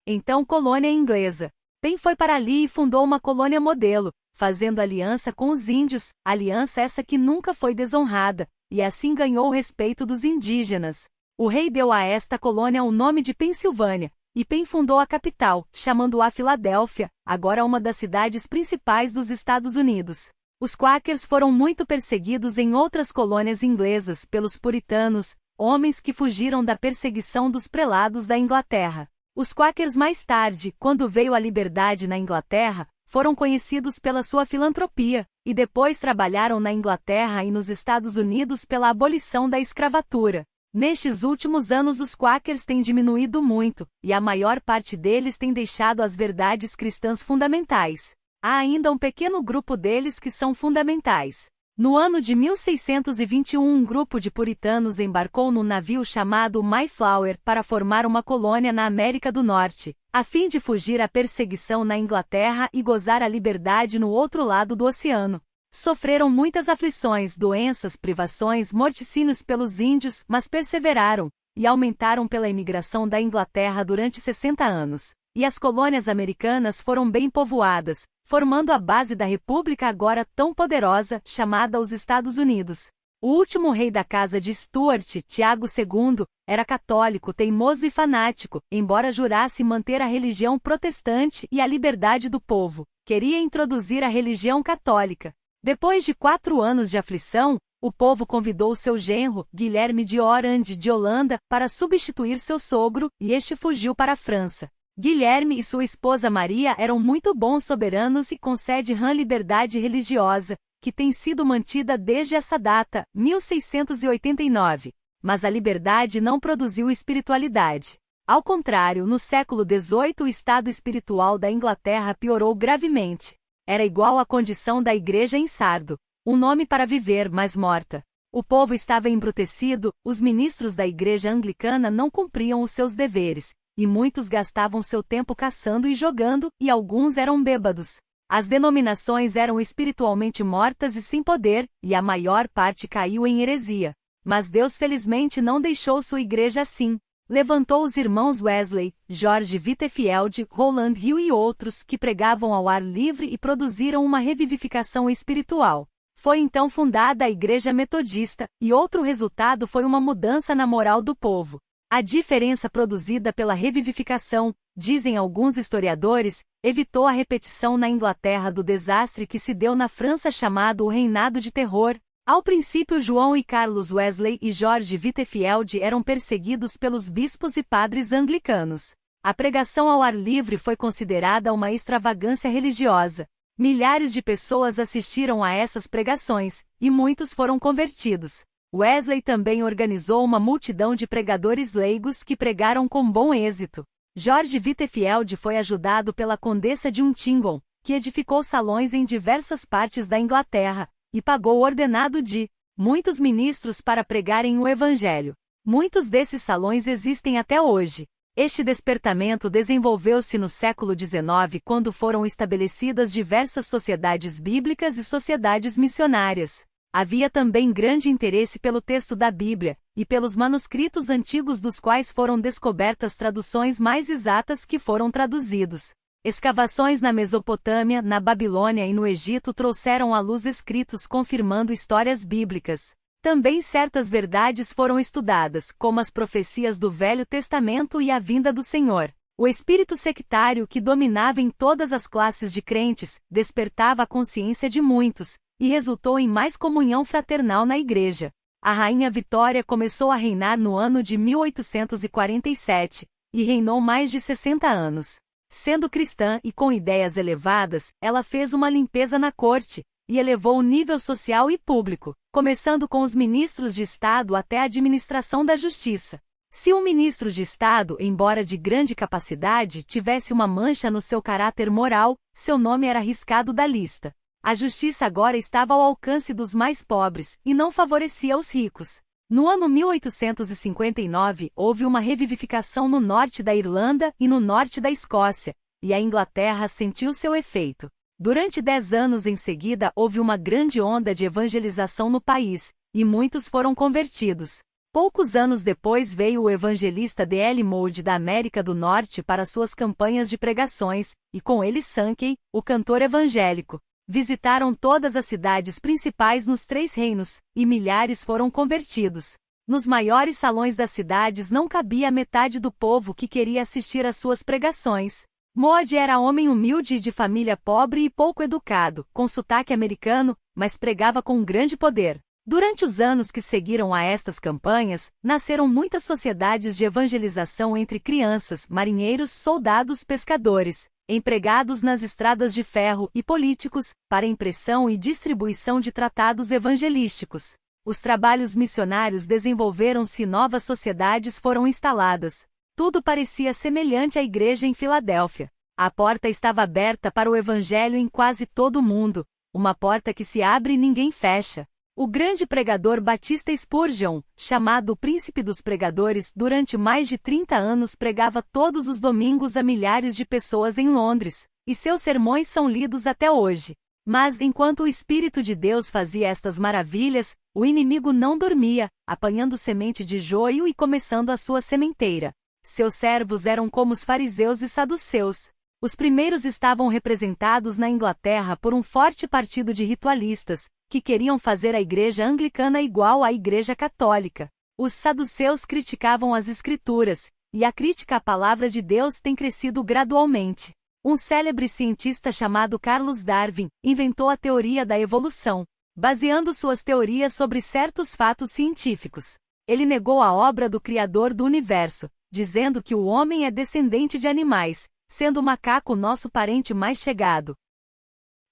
então colônia inglesa. Penn foi para ali e fundou uma colônia modelo, fazendo aliança com os índios, aliança essa que nunca foi desonrada, e assim ganhou o respeito dos indígenas. O rei deu a esta colônia o nome de Pensilvânia, e Penn fundou a capital, chamando-a Filadélfia, agora uma das cidades principais dos Estados Unidos. Os Quakers foram muito perseguidos em outras colônias inglesas pelos puritanos, homens que fugiram da perseguição dos prelados da Inglaterra. Os Quakers mais tarde, quando veio a liberdade na Inglaterra, foram conhecidos pela sua filantropia, e depois trabalharam na Inglaterra e nos Estados Unidos pela abolição da escravatura. Nestes últimos anos os Quakers têm diminuído muito, e a maior parte deles tem deixado as verdades cristãs fundamentais. Há ainda um pequeno grupo deles que são fundamentais. No ano de 1621 um grupo de puritanos embarcou num navio chamado Mayflower para formar uma colônia na América do Norte, a fim de fugir à perseguição na Inglaterra e gozar a liberdade no outro lado do oceano. Sofreram muitas aflições, doenças, privações, morticínios pelos índios, mas perseveraram, e aumentaram pela imigração da Inglaterra durante 60 anos. E as colônias americanas foram bem povoadas, formando a base da república agora tão poderosa, chamada os Estados Unidos. O último rei da casa de Stuart, Tiago II, era católico, teimoso e fanático, embora jurasse manter a religião protestante e a liberdade do povo. Queria introduzir a religião católica. Depois de 4 anos de aflição, o povo convidou seu genro, Guilherme de Orange de Holanda, para substituir seu sogro, e este fugiu para a França. Guilherme e sua esposa Maria eram muito bons soberanos e concede-lhe liberdade religiosa, que tem sido mantida desde essa data, 1689. Mas a liberdade não produziu espiritualidade. Ao contrário, no século XVIII o estado espiritual da Inglaterra piorou gravemente. Era igual à condição da igreja em Sardo, um nome para viver, mas morta. O povo estava embrutecido, os ministros da igreja anglicana não cumpriam os seus deveres, e muitos gastavam seu tempo caçando e jogando, e alguns eram bêbados. As denominações eram espiritualmente mortas e sem poder, e a maior parte caiu em heresia. Mas Deus felizmente não deixou sua igreja assim. Levantou os irmãos Wesley, George Whitefield, Rowland Hill e outros que pregavam ao ar livre e produziram uma revivificação espiritual. Foi então fundada a Igreja Metodista, e outro resultado foi uma mudança na moral do povo. A diferença produzida pela revivificação, dizem alguns historiadores, evitou a repetição na Inglaterra do desastre que se deu na França chamado o Reinado de Terror. Ao princípio João e Carlos Wesley e George Whitefield eram perseguidos pelos bispos e padres anglicanos. A pregação ao ar livre foi considerada uma extravagância religiosa. Milhares de pessoas assistiram a essas pregações, e muitos foram convertidos. Wesley também organizou uma multidão de pregadores leigos que pregaram com bom êxito. George Whitefield foi ajudado pela condessa de Huntingdon, que edificou salões em diversas partes da Inglaterra, e pagou o ordenado de muitos ministros para pregarem o Evangelho. Muitos desses salões existem até hoje. Este despertamento desenvolveu-se no século XIX quando foram estabelecidas diversas sociedades bíblicas e sociedades missionárias. Havia também grande interesse pelo texto da Bíblia, e pelos manuscritos antigos dos quais foram descobertas traduções mais exatas que foram traduzidos. Escavações na Mesopotâmia, na Babilônia e no Egito trouxeram à luz escritos confirmando histórias bíblicas. Também certas verdades foram estudadas, como as profecias do Velho Testamento e a vinda do Senhor. O espírito sectário que dominava em todas as classes de crentes, despertava a consciência de muitos, e resultou em mais comunhão fraternal na igreja. A rainha Vitória começou a reinar no ano de 1847, e reinou mais de 60 anos. Sendo cristã e com ideias elevadas, ela fez uma limpeza na corte, e elevou o nível social e público, começando com os ministros de Estado até a administração da justiça. Se um ministro de Estado, embora de grande capacidade, tivesse uma mancha no seu caráter moral, seu nome era riscado da lista. A justiça agora estava ao alcance dos mais pobres, e não favorecia os ricos. No ano 1859, houve uma revivificação no norte da Irlanda e no norte da Escócia, e a Inglaterra sentiu seu efeito. Durante 10 anos em seguida houve uma grande onda de evangelização no país, e muitos foram convertidos. Poucos anos depois veio o evangelista D.L. Moody da América do Norte para suas campanhas de pregações, e com ele Sankey, o cantor evangélico. Visitaram todas as cidades principais nos 3 reinos, e milhares foram convertidos. Nos maiores salões das cidades não cabia a metade do povo que queria assistir às suas pregações. Moody era homem humilde e de família pobre e pouco educado, com sotaque americano, mas pregava com grande poder. Durante os anos que seguiram a estas campanhas, nasceram muitas sociedades de evangelização entre crianças, marinheiros, soldados, pescadores, empregados nas estradas de ferro e políticos, para impressão e distribuição de tratados evangelísticos. Os trabalhos missionários desenvolveram-se e novas sociedades foram instaladas. Tudo parecia semelhante à igreja em Filadélfia. A porta estava aberta para o evangelho em quase todo o mundo, uma porta que se abre e ninguém fecha. O grande pregador Batista Spurgeon, chamado o Príncipe dos Pregadores, durante mais de 30 anos pregava todos os domingos a milhares de pessoas em Londres, e seus sermões são lidos até hoje. Mas enquanto o Espírito de Deus fazia estas maravilhas, o inimigo não dormia, apanhando semente de joio e começando a sua sementeira. Seus servos eram como os fariseus e saduceus. Os primeiros estavam representados na Inglaterra por um forte partido de ritualistas, que queriam fazer a igreja anglicana igual à igreja católica. Os saduceus criticavam as escrituras, e a crítica à palavra de Deus tem crescido gradualmente. Um célebre cientista chamado Charles Darwin inventou a teoria da evolução, baseando suas teorias sobre certos fatos científicos. Ele negou a obra do Criador do universo, dizendo que o homem é descendente de animais, sendo o macaco nosso parente mais chegado,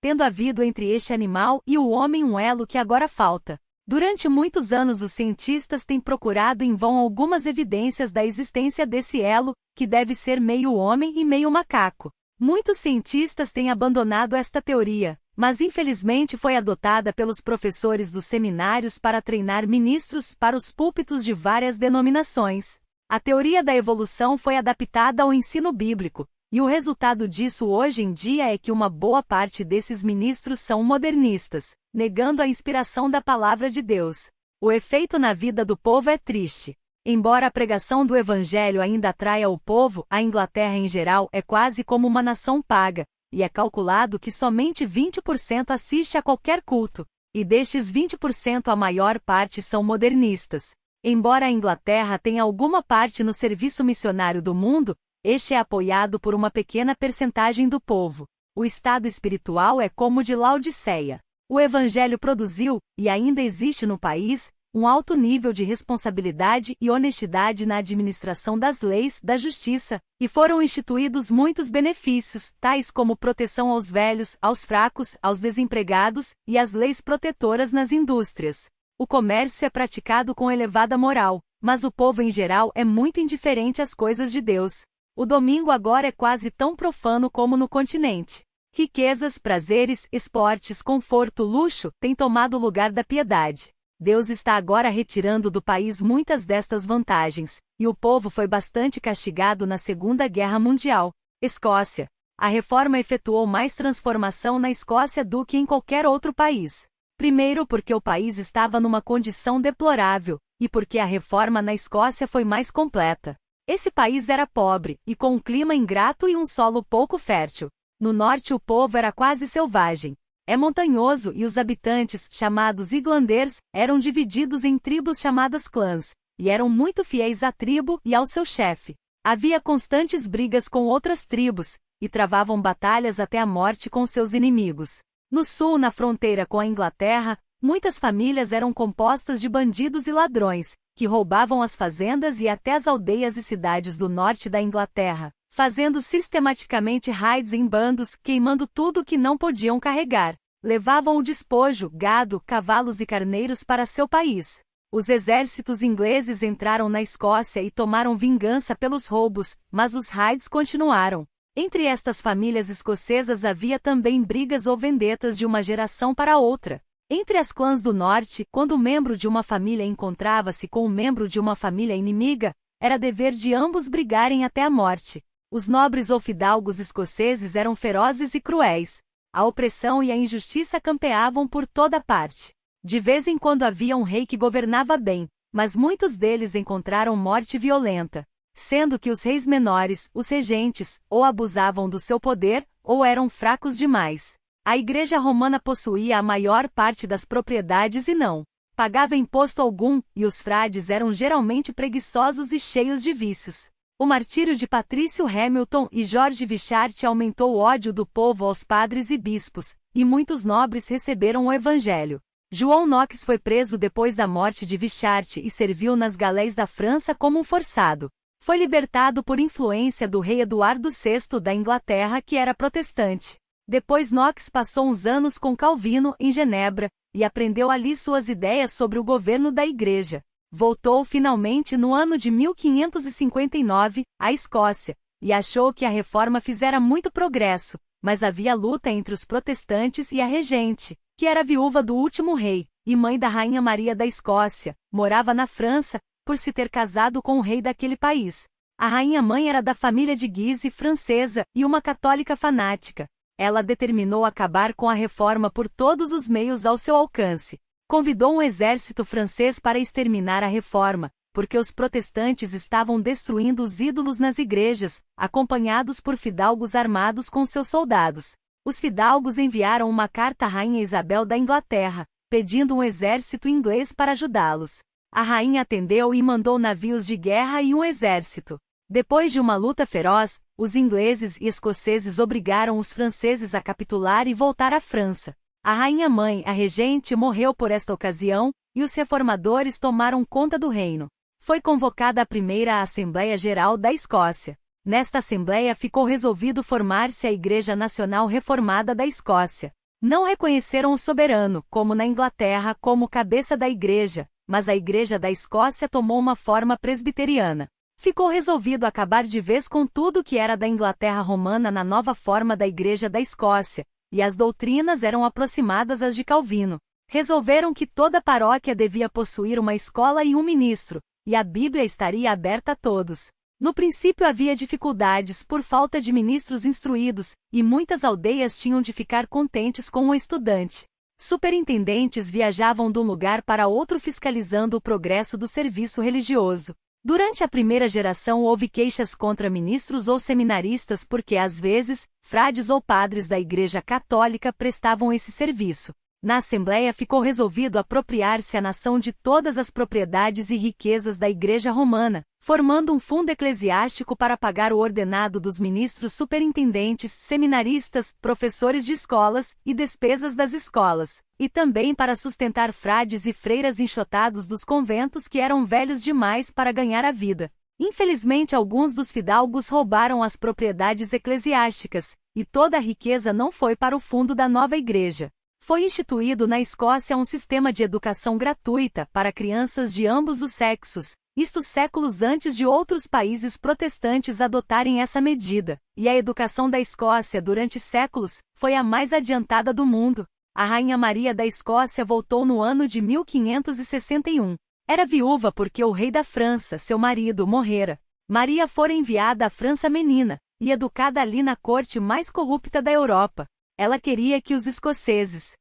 tendo havido entre este animal e o homem um elo que agora falta. Durante muitos anos os cientistas têm procurado em vão algumas evidências da existência desse elo, que deve ser meio homem e meio macaco. Muitos cientistas têm abandonado esta teoria, mas infelizmente foi adotada pelos professores dos seminários para treinar ministros para os púlpitos de várias denominações. A teoria da evolução foi adaptada ao ensino bíblico, e o resultado disso hoje em dia é que uma boa parte desses ministros são modernistas, negando a inspiração da palavra de Deus. O efeito na vida do povo é triste. Embora a pregação do evangelho ainda atraia o povo, a Inglaterra em geral é quase como uma nação paga, e é calculado que somente 20% assiste a qualquer culto, e destes 20% a maior parte são modernistas. Embora a Inglaterra tenha alguma parte no serviço missionário do mundo, este é apoiado por uma pequena percentagem do povo. O estado espiritual é como o de Laodiceia. O evangelho produziu, e ainda existe no país, um alto nível de responsabilidade e honestidade na administração das leis, da justiça, e foram instituídos muitos benefícios, tais como proteção aos velhos, aos fracos, aos desempregados, e as leis protetoras nas indústrias. O comércio é praticado com elevada moral, mas o povo em geral é muito indiferente às coisas de Deus. O domingo agora é quase tão profano como no continente. Riquezas, prazeres, esportes, conforto, luxo, têm tomado o lugar da piedade. Deus está agora retirando do país muitas destas vantagens, e o povo foi bastante castigado na Segunda Guerra Mundial. Escócia. A reforma efetuou mais transformação na Escócia do que em qualquer outro país. Primeiro porque o país estava numa condição deplorável, e porque a reforma na Escócia foi mais completa. Esse país era pobre, e com um clima ingrato e um solo pouco fértil. No norte o povo era quase selvagem. É montanhoso e os habitantes, chamados Iglanders, eram divididos em tribos chamadas clãs, e eram muito fiéis à tribo e ao seu chefe. Havia constantes brigas com outras tribos, e travavam batalhas até a morte com seus inimigos. No sul, na fronteira com a Inglaterra, muitas famílias eram compostas de bandidos e ladrões, que roubavam as fazendas e até as aldeias e cidades do norte da Inglaterra, fazendo sistematicamente raids em bandos, queimando tudo que não podiam carregar. Levavam o despojo, gado, cavalos e carneiros para seu país. Os exércitos ingleses entraram na Escócia e tomaram vingança pelos roubos, mas os raids continuaram. Entre estas famílias escocesas havia também brigas ou vendetas de uma geração para outra. Entre as clãs do norte, quando um membro de uma família encontrava-se com um membro de uma família inimiga, era dever de ambos brigarem até a morte. Os nobres ou fidalgos escoceses eram ferozes e cruéis. A opressão e a injustiça campeavam por toda parte. De vez em quando havia um rei que governava bem, mas muitos deles encontraram morte violenta, sendo que os reis menores, os regentes, ou abusavam do seu poder, ou eram fracos demais. A Igreja Romana possuía a maior parte das propriedades e não pagava imposto algum, e os frades eram geralmente preguiçosos e cheios de vícios. O martírio de Patrício Hamilton e George Wishart aumentou o ódio do povo aos padres e bispos, e muitos nobres receberam o evangelho. João Knox foi preso depois da morte de Wishart e serviu nas galés da França como um forçado. Foi libertado por influência do rei Eduardo VI da Inglaterra, que era protestante. Depois Knox passou uns anos com Calvino em Genebra, e aprendeu ali suas ideias sobre o governo da Igreja. Voltou finalmente no ano de 1559, à Escócia, e achou que a reforma fizera muito progresso, mas havia luta entre os protestantes e a regente, que era viúva do último rei, e mãe da Rainha Maria da Escócia, morava na França, por se ter casado com o rei daquele país. A rainha-mãe era da família de Guise francesa e uma católica fanática. Ela determinou acabar com a reforma por todos os meios ao seu alcance. Convidou um exército francês para exterminar a reforma, porque os protestantes estavam destruindo os ídolos nas igrejas, acompanhados por fidalgos armados com seus soldados. Os fidalgos enviaram uma carta à Rainha Isabel da Inglaterra, pedindo um exército inglês para ajudá-los. A rainha atendeu e mandou navios de guerra e um exército. Depois de uma luta feroz, os ingleses e escoceses obrigaram os franceses a capitular e voltar à França. A rainha-mãe, a regente, morreu por esta ocasião, e os reformadores tomaram conta do reino. Foi convocada a primeira Assembleia Geral da Escócia. Nesta Assembleia ficou resolvido formar-se a Igreja Nacional Reformada da Escócia. Não reconheceram o soberano, como na Inglaterra, como cabeça da Igreja, mas a Igreja da Escócia tomou uma forma presbiteriana. Ficou resolvido acabar de vez com tudo que era da Inglaterra romana na nova forma da Igreja da Escócia, e as doutrinas eram aproximadas às de Calvino. Resolveram que toda paróquia devia possuir uma escola e um ministro, e a Bíblia estaria aberta a todos. No princípio havia dificuldades por falta de ministros instruídos, e muitas aldeias tinham de ficar contentes com o estudante. Superintendentes viajavam de um lugar para outro fiscalizando o progresso do serviço religioso. Durante a primeira geração houve queixas contra ministros ou seminaristas porque, às vezes, frades ou padres da Igreja Católica prestavam esse serviço. Na Assembleia ficou resolvido apropriar-se a nação de todas as propriedades e riquezas da Igreja Romana, formando um fundo eclesiástico para pagar o ordenado dos ministros superintendentes, seminaristas, professores de escolas e despesas das escolas, e também para sustentar frades e freiras enxotados dos conventos que eram velhos demais para ganhar a vida. Infelizmente, alguns dos fidalgos roubaram as propriedades eclesiásticas, e toda a riqueza não foi para o fundo da nova igreja. Foi instituído na Escócia um sistema de educação gratuita para crianças de ambos os sexos, isto séculos antes de outros países protestantes adotarem essa medida, e a educação da Escócia durante séculos foi a mais adiantada do mundo. A Rainha Maria da Escócia voltou no ano de 1561. Era viúva porque o rei da França, seu marido, morrera. Maria fora enviada à França menina, e educada ali na corte mais corrupta da Europa. Ela queria que os escoceses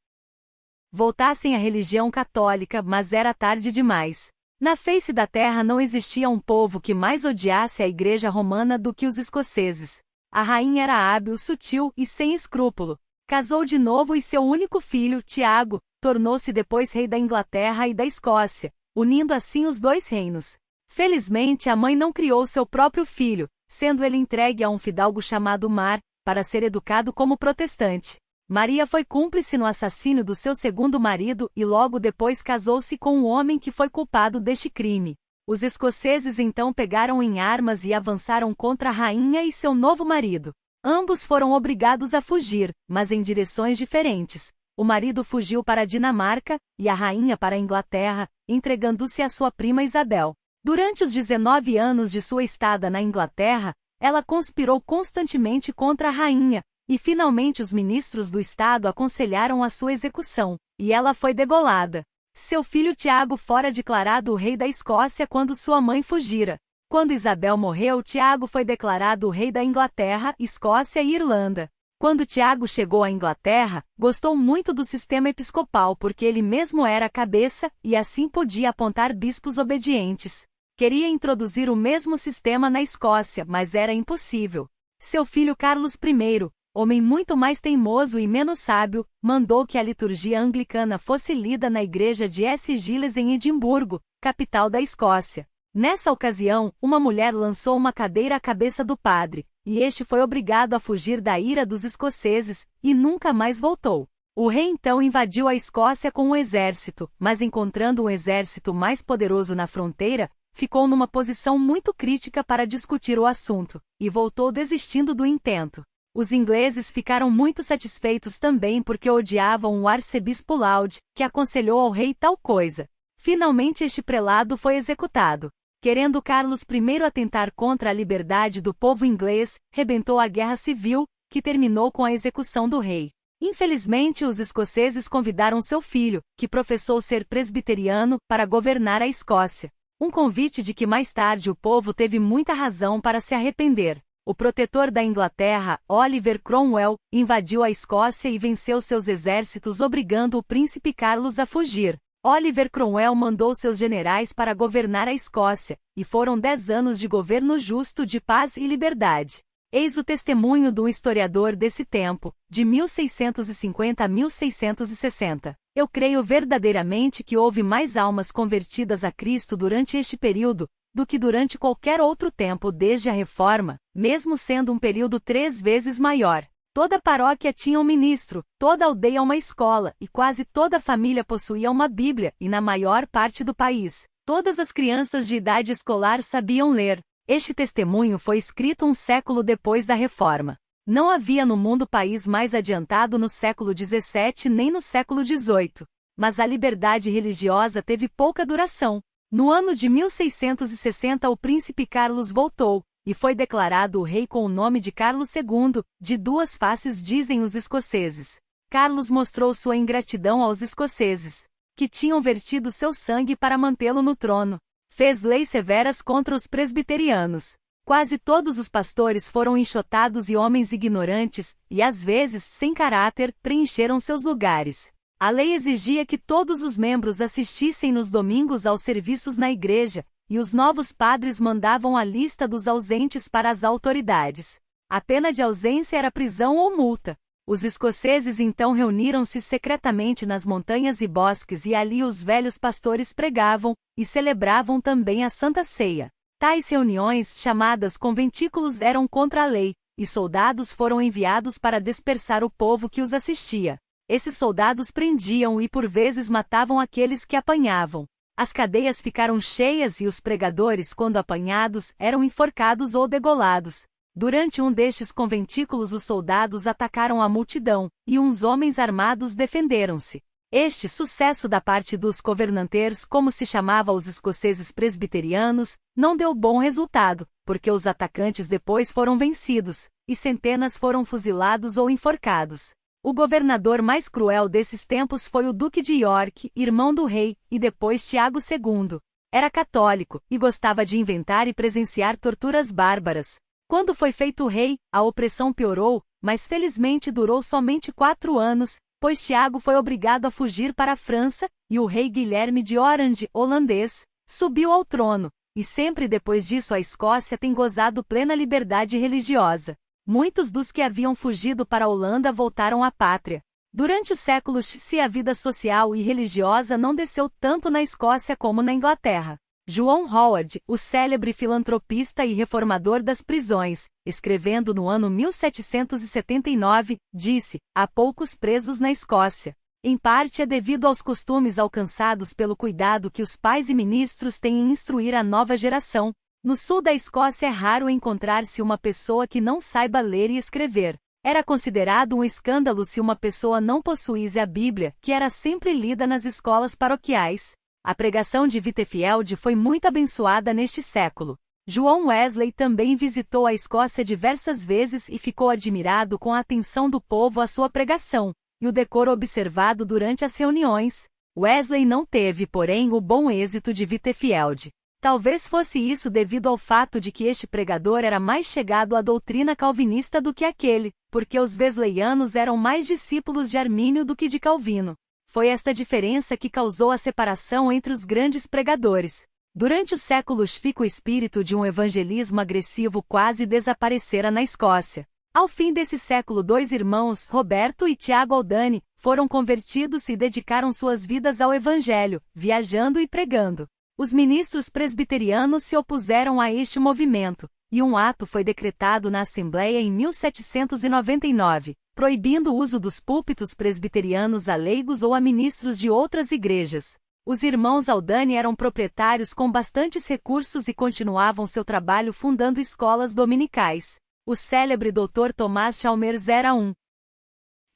voltassem à religião católica, mas era tarde demais. Na face da terra não existia um povo que mais odiasse a Igreja Romana do que os escoceses. A rainha era hábil, sutil e sem escrúpulo. Casou de novo e seu único filho, Tiago, tornou-se depois rei da Inglaterra e da Escócia, unindo assim os dois reinos. Felizmente a mãe não criou seu próprio filho, sendo ele entregue a um fidalgo chamado Mar, para ser educado como protestante. Maria foi cúmplice no assassínio do seu segundo marido e logo depois casou-se com um homem que foi culpado deste crime. Os escoceses então pegaram em armas e avançaram contra a rainha e seu novo marido. Ambos foram obrigados a fugir, mas em direções diferentes. O marido fugiu para a Dinamarca, e a rainha para a Inglaterra, entregando-se à sua prima Isabel. Durante os 19 anos de sua estada na Inglaterra, ela conspirou constantemente contra a rainha, e finalmente os ministros do Estado aconselharam a sua execução, e ela foi degolada. Seu filho Tiago fora declarado o rei da Escócia quando sua mãe fugira. Quando Isabel morreu, Tiago foi declarado o rei da Inglaterra, Escócia e Irlanda. Quando Tiago chegou à Inglaterra, gostou muito do sistema episcopal porque ele mesmo era a cabeça e assim podia apontar bispos obedientes. Queria introduzir o mesmo sistema na Escócia, mas era impossível. Seu filho Carlos I, homem muito mais teimoso e menos sábio, mandou que a liturgia anglicana fosse lida na igreja de St. Giles em Edimburgo, capital da Escócia. Nessa ocasião, uma mulher lançou uma cadeira à cabeça do padre, e este foi obrigado a fugir da ira dos escoceses, e nunca mais voltou. O rei então invadiu a Escócia com um exército, mas encontrando um exército mais poderoso na fronteira, ficou numa posição muito crítica para discutir o assunto, e voltou desistindo do intento. Os ingleses ficaram muito satisfeitos também porque odiavam o arcebispo Laud, que aconselhou ao rei tal coisa. Finalmente este prelado foi executado. Querendo Carlos I atentar contra a liberdade do povo inglês, rebentou a Guerra Civil, que terminou com a execução do rei. Infelizmente os escoceses convidaram seu filho, que professou ser presbiteriano, para governar a Escócia. Um convite de que mais tarde o povo teve muita razão para se arrepender. O protetor da Inglaterra, Oliver Cromwell, invadiu a Escócia e venceu seus exércitos obrigando o príncipe Carlos a fugir. Oliver Cromwell mandou seus generais para governar a Escócia, e foram 10 anos de governo justo de paz e liberdade. Eis o testemunho do historiador desse tempo, de 1650 a 1660. Eu creio verdadeiramente que houve mais almas convertidas a Cristo durante este período, do que durante qualquer outro tempo desde a Reforma, mesmo sendo um período 3 vezes maior. Toda paróquia tinha um ministro, toda aldeia uma escola, e quase toda família possuía uma Bíblia, e na maior parte do país, todas as crianças de idade escolar sabiam ler. Este testemunho foi escrito um século depois da Reforma. Não havia no mundo país mais adiantado no século XVII nem no século XVIII. Mas a liberdade religiosa teve pouca duração. No ano de 1660 o príncipe Carlos voltou, e foi declarado o rei com o nome de Carlos II, de duas faces dizem os escoceses. Carlos mostrou sua ingratidão aos escoceses, que tinham vertido seu sangue para mantê-lo no trono. Fez leis severas contra os presbiterianos. Quase todos os pastores foram enxotados e homens ignorantes, e às vezes, sem caráter, preencheram seus lugares. A lei exigia que todos os membros assistissem nos domingos aos serviços na igreja, e os novos padres mandavam a lista dos ausentes para as autoridades. A pena de ausência era prisão ou multa. Os escoceses então reuniram-se secretamente nas montanhas e bosques e ali os velhos pastores pregavam, e celebravam também a Santa Ceia. Tais reuniões, chamadas conventículos, eram contra a lei, e soldados foram enviados para dispersar o povo que os assistia. Esses soldados prendiam e por vezes matavam aqueles que apanhavam. As cadeias ficaram cheias e os pregadores, quando apanhados, eram enforcados ou degolados. Durante um destes conventículos os soldados atacaram a multidão, e uns homens armados defenderam-se. Este sucesso da parte dos governanters, como se chamava os escoceses presbiterianos, não deu bom resultado, porque os atacantes depois foram vencidos, e centenas foram fuzilados ou enforcados. O governador mais cruel desses tempos foi o Duque de York, irmão do rei, e depois Tiago II. Era católico, e gostava de inventar e presenciar torturas bárbaras. Quando foi feito rei, a opressão piorou, mas felizmente durou somente 4 anos, pois Tiago foi obrigado a fugir para a França, e o rei Guilherme de Orange, holandês, subiu ao trono, e sempre depois disso a Escócia tem gozado plena liberdade religiosa. Muitos dos que haviam fugido para a Holanda voltaram à pátria. Durante os séculos a vida social e religiosa não desceu tanto na Escócia como na Inglaterra. João Howard, o célebre filantropista e reformador das prisões, escrevendo no ano 1779, disse: há poucos presos na Escócia. Em parte é devido aos costumes alcançados pelo cuidado que os pais e ministros têm em instruir a nova geração. No sul da Escócia é raro encontrar-se uma pessoa que não saiba ler e escrever. Era considerado um escândalo se uma pessoa não possuísse a Bíblia, que era sempre lida nas escolas paroquiais. A pregação de Whitefield foi muito abençoada neste século. João Wesley também visitou a Escócia diversas vezes e ficou admirado com a atenção do povo à sua pregação, e o decoro observado durante as reuniões. Wesley não teve, porém, o bom êxito de Whitefield. Talvez fosse isso devido ao fato de que este pregador era mais chegado à doutrina calvinista do que aquele, porque os wesleyanos eram mais discípulos de Armínio do que de Calvino. Foi esta diferença que causou a separação entre os grandes pregadores. Durante os séculos o espírito de um evangelismo agressivo quase desaparecera na Escócia. Ao fim desse século, dois irmãos, Roberto e Tiago Aldani, foram convertidos e dedicaram suas vidas ao evangelho, viajando e pregando. Os ministros presbiterianos se opuseram a este movimento, e um ato foi decretado na Assembleia em 1799, proibindo o uso dos púlpitos presbiterianos a leigos ou a ministros de outras igrejas. Os irmãos Aldani eram proprietários com bastantes recursos e continuavam seu trabalho fundando escolas dominicais. O célebre Dr. Thomas Chalmers era um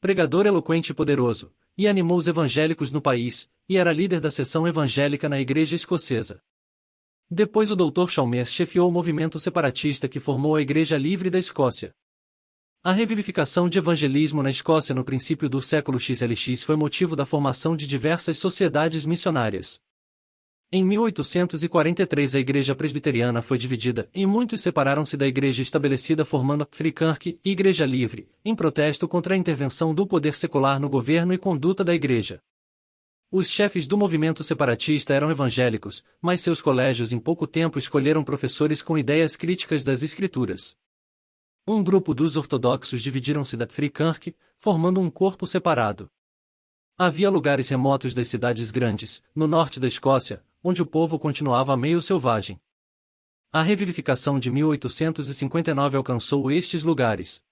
pregador eloquente e poderoso, e animou os evangélicos no país, e era líder da seção evangélica na igreja escocesa. Depois o Dr. Chalmers chefiou o movimento separatista que formou a Igreja Livre da Escócia. A revivificação de evangelismo na Escócia no princípio do século XLX foi motivo da formação de diversas sociedades missionárias. Em 1843 a Igreja Presbiteriana foi dividida, e muitos separaram-se da Igreja estabelecida formando a Free Kirk e Igreja Livre, em protesto contra a intervenção do poder secular no governo e conduta da Igreja. Os chefes do movimento separatista eram evangélicos, mas seus colégios em pouco tempo escolheram professores com ideias críticas das Escrituras. Um grupo dos ortodoxos dividiram-se da Free Kirk, formando um corpo separado. Havia lugares remotos das cidades grandes, no norte da Escócia, onde o povo continuava meio selvagem. A revivificação de 1859 alcançou estes lugares.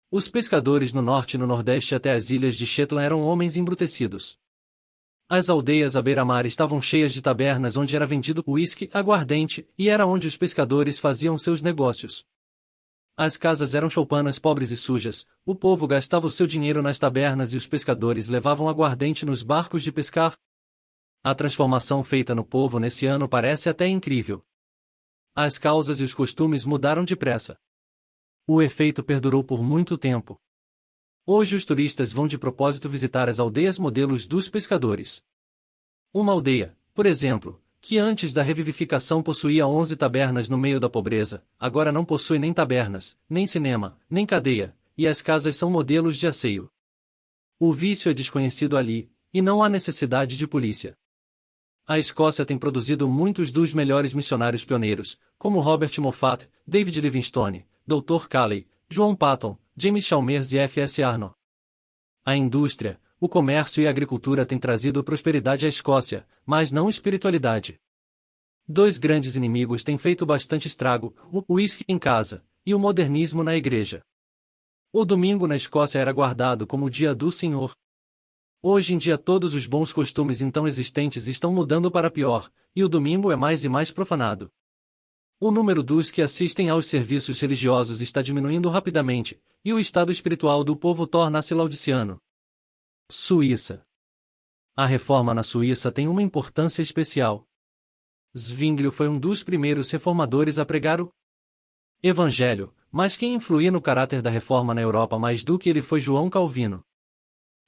Os pescadores no norte e no nordeste até as ilhas de Shetland eram homens embrutecidos. As aldeias à beira-mar estavam cheias de tabernas onde era vendido uísque, aguardente, e era onde os pescadores faziam seus negócios. As casas eram choupanas pobres e sujas, o povo gastava o seu dinheiro nas tabernas e os pescadores levavam aguardente nos barcos de pescar. A transformação feita no povo nesse ano parece até incrível. As causas e os costumes mudaram depressa. O efeito perdurou por muito tempo. Hoje os turistas vão de propósito visitar as aldeias modelos dos pescadores. Uma aldeia, por exemplo, que antes da revivificação possuía 11 tabernas no meio da pobreza, agora não possui nem tabernas, nem cinema, nem cadeia, e as casas são modelos de asseio. O vício é desconhecido ali, e não há necessidade de polícia. A Escócia tem produzido muitos dos melhores missionários pioneiros, como Robert Moffat, David Livingstone, Dr. Calley, John Patton, James Chalmers e F.S. Arno. A indústria, o comércio e a agricultura têm trazido prosperidade à Escócia, mas não espiritualidade. Dois grandes inimigos têm feito bastante estrago, o uísque em casa, e o modernismo na igreja. O domingo na Escócia era guardado como o dia do Senhor. Hoje em dia todos os bons costumes então existentes estão mudando para pior, e o domingo é mais e mais profanado. O número dos que assistem aos serviços religiosos está diminuindo rapidamente, e o estado espiritual do povo torna-se laodiciano. Suíça. A reforma na Suíça tem uma importância especial. Zwinglio foi um dos primeiros reformadores a pregar o Evangelho, mas quem influía no caráter da reforma na Europa mais do que ele foi João Calvino.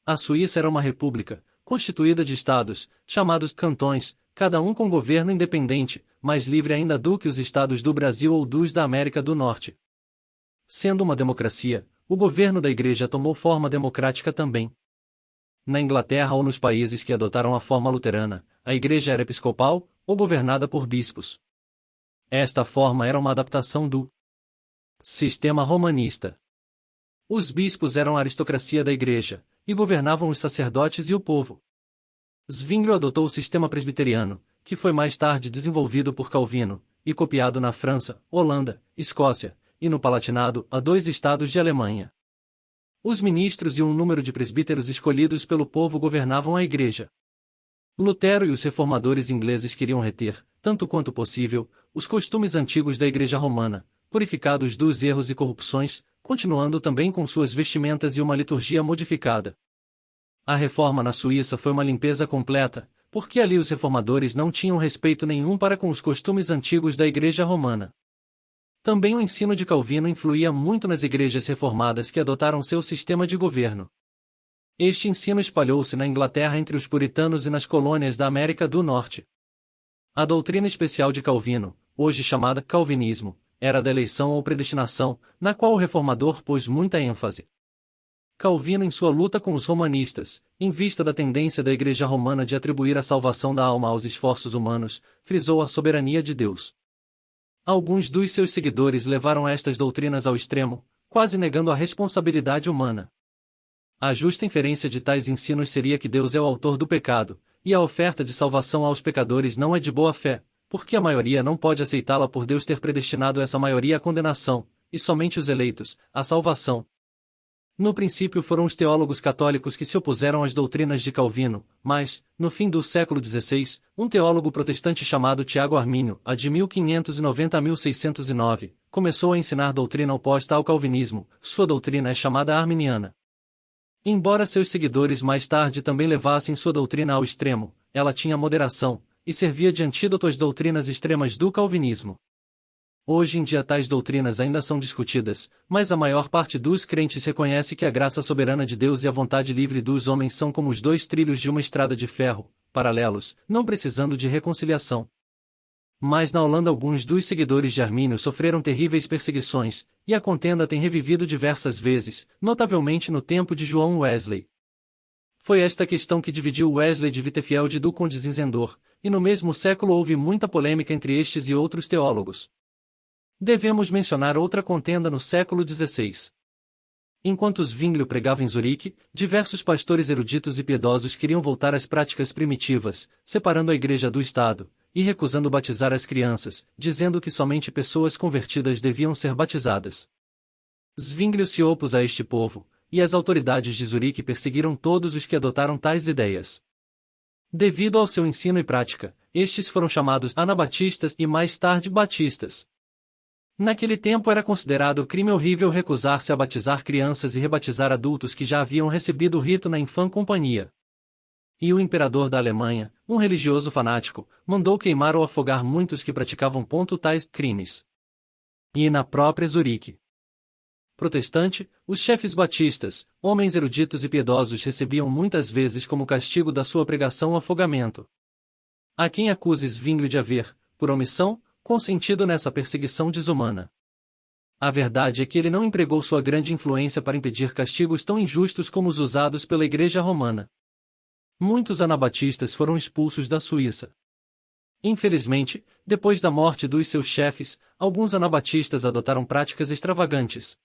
A Suíça era uma república, constituída de estados, chamados cantões, cada um com governo independente, mais livre ainda do que os estados do Brasil ou dos da América do Norte. Sendo uma democracia, o governo da Igreja tomou forma democrática também. Na Inglaterra ou nos países que adotaram a forma luterana, a Igreja era episcopal, ou governada por bispos. Esta forma era uma adaptação do sistema romanista. Os bispos eram a aristocracia da Igreja, e governavam os sacerdotes e o povo. Zwinglio adotou o sistema presbiteriano, que foi mais tarde desenvolvido por Calvino, e copiado na França, Holanda, Escócia, e no Palatinado, a 2 estados de Alemanha. Os ministros e um número de presbíteros escolhidos pelo povo governavam a Igreja. Lutero e os reformadores ingleses queriam reter, tanto quanto possível, os costumes antigos da Igreja Romana, purificados dos erros e corrupções, continuando também com suas vestimentas e uma liturgia modificada. A reforma na Suíça foi uma limpeza completa, porque ali os reformadores não tinham respeito nenhum para com os costumes antigos da Igreja Romana. Também o ensino de Calvino influía muito nas igrejas reformadas que adotaram seu sistema de governo. Este ensino espalhou-se na Inglaterra entre os puritanos e nas colônias da América do Norte. A doutrina especial de Calvino, hoje chamada calvinismo, era da eleição ou predestinação, na qual o reformador pôs muita ênfase. Calvino, em sua luta com os romanistas, em vista da tendência da Igreja Romana de atribuir a salvação da alma aos esforços humanos, frisou a soberania de Deus. Alguns dos seus seguidores levaram estas doutrinas ao extremo, quase negando a responsabilidade humana. A justa inferência de tais ensinos seria que Deus é o autor do pecado, e a oferta de salvação aos pecadores não é de boa fé, porque a maioria não pode aceitá-la por Deus ter predestinado essa maioria à condenação, e somente os eleitos, à salvação. No princípio foram os teólogos católicos que se opuseram às doutrinas de Calvino, mas, no fim do século XVI, um teólogo protestante chamado Tiago Armínio, de 1590 a 1609, começou a ensinar doutrina oposta ao calvinismo. Sua doutrina é chamada arminiana. Embora seus seguidores mais tarde também levassem sua doutrina ao extremo, ela tinha moderação, e servia de antídoto às doutrinas extremas do calvinismo. Hoje em dia tais doutrinas ainda são discutidas, mas a maior parte dos crentes reconhece que a graça soberana de Deus e a vontade livre dos homens são como os dois trilhos de uma estrada de ferro, paralelos, não precisando de reconciliação. Mas na Holanda alguns dos seguidores de Armínio sofreram terríveis perseguições, e a contenda tem revivido diversas vezes, notavelmente no tempo de João Wesley. Foi esta questão que dividiu Wesley de Wittefield do Conde Zinzendorf, e no mesmo século houve muita polêmica entre estes e outros teólogos. Devemos mencionar outra contenda no século XVI. Enquanto Zwinglio pregava em Zurique, diversos pastores eruditos e piedosos queriam voltar às práticas primitivas, separando a igreja do Estado, e recusando batizar as crianças, dizendo que somente pessoas convertidas deviam ser batizadas. Zwinglio se opôs a este povo, e as autoridades de Zurique perseguiram todos os que adotaram tais ideias. Devido ao seu ensino e prática, estes foram chamados anabatistas e mais tarde batistas. Naquele tempo era considerado crime horrível recusar-se a batizar crianças e rebatizar adultos que já haviam recebido o rito na infã companhia. E o imperador da Alemanha, um religioso fanático, mandou queimar ou afogar muitos que praticavam tais crimes. E na própria Zurique protestante, os chefes batistas, homens eruditos e piedosos recebiam muitas vezes como castigo da sua pregação o afogamento. Há quem acuse Zwinglio de haver, por omissão, consentido nessa perseguição desumana. A verdade é que ele não empregou sua grande influência para impedir castigos tão injustos como os usados pela Igreja Romana. Muitos anabatistas foram expulsos da Suíça. Infelizmente, depois da morte dos seus chefes, alguns anabatistas adotaram práticas extravagantes.